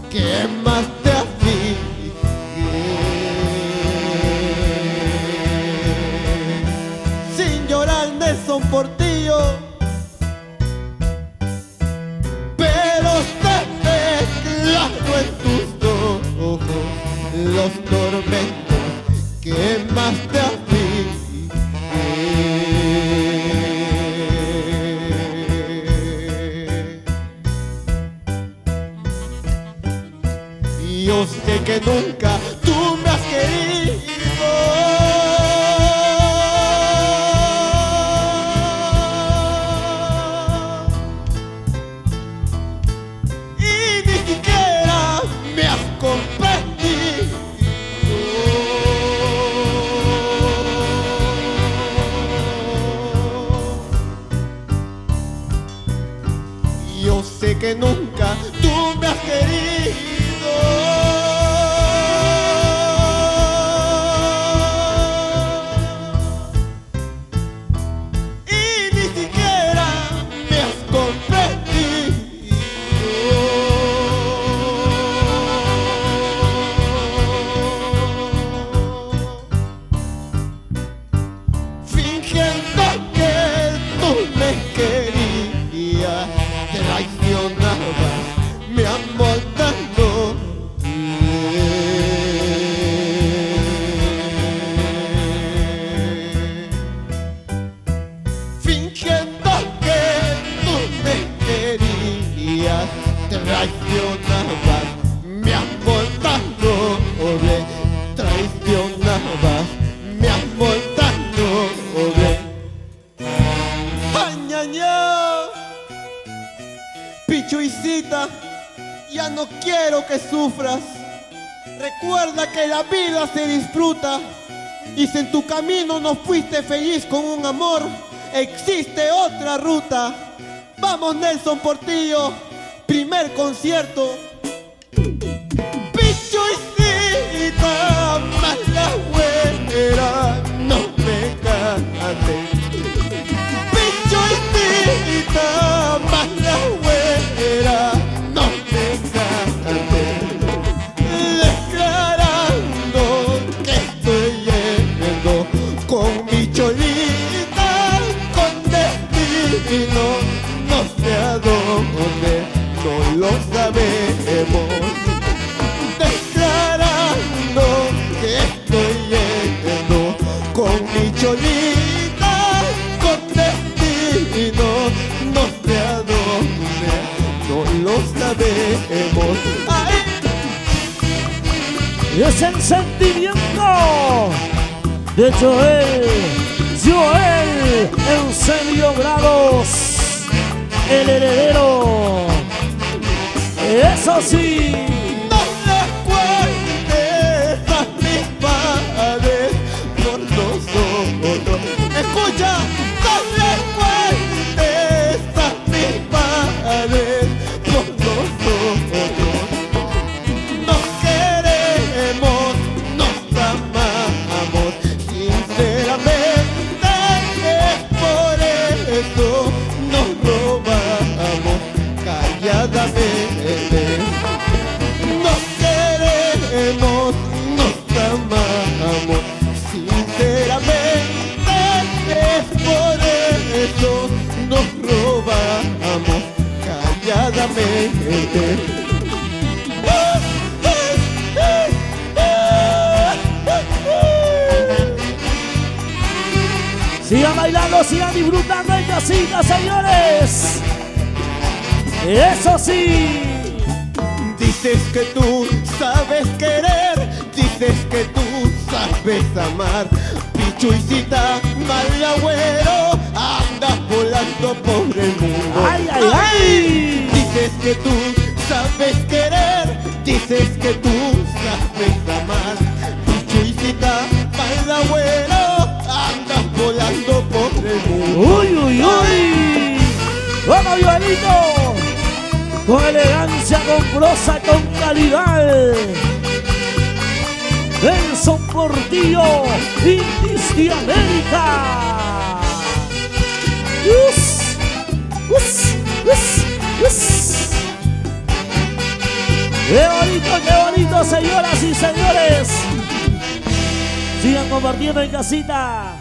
¿qué más te aflige? Sin llorar, Nelson Portillo, pero se ve claro en tus ojos los tormentos que más te afligen. Yo sé que nunca tú me has querido, y ni siquiera me has comprendido. Yo sé que nunca tú me has querido, y ni siquiera me has comprendido. Fingiendo que tú me querías, traicionabas mi amor tanto. Fingiendo que tú me querías, traicionabas mi amor tanto. Traicionabas mi amor tanto. Ay, ña, ña. Pichuicita, ya no quiero que sufras. Recuerda que la vida se disfruta, y si en tu camino no fuiste feliz con un amor, existe otra ruta. Vamos, Nelson Portillo, primer concierto. Pichuicita, mala güera, no me cantes. Pichuicita, mala güera, no me cantes. Declarando que estoy yendo con mi cholita, con destino, no sé a dónde, no lo sabemos. Declarando que estoy yendo con mi cholita, con destino, no sé a dónde, no lo sabemos. ¡Ay! Y es el sentimiento de Joel Eusebio Grados, el heredero. Eso sí. No le cuentes a mis padres por nosotros. Escucha, no le cuentes a mis padres por nosotros. Nos queremos, nos amamos sinceramente, es por eso nos robamos calladamente. Nos queremos, nos amamos sinceramente, es por eso nos robamos calladamente. Sigan bailando, sigan disfrutando en casita, señores. Eso sí. Dices que tú sabes querer, dices que tú sabes amar. Pichuicita, mal agüero, andas volando por el mundo. ¡Ay, ay, ay! Dices que tú sabes querer, dices que tú sabes amar. Pichuicita, mal agüero, andas volando por el mundo. ¡Uy, uy, uy! ¡Vamos, Joelito! Con elegancia, con prosa, con calidad. Nelson Portillo, Indies de América. qué bonito, señoras y señores. Sigan compartiendo en casita.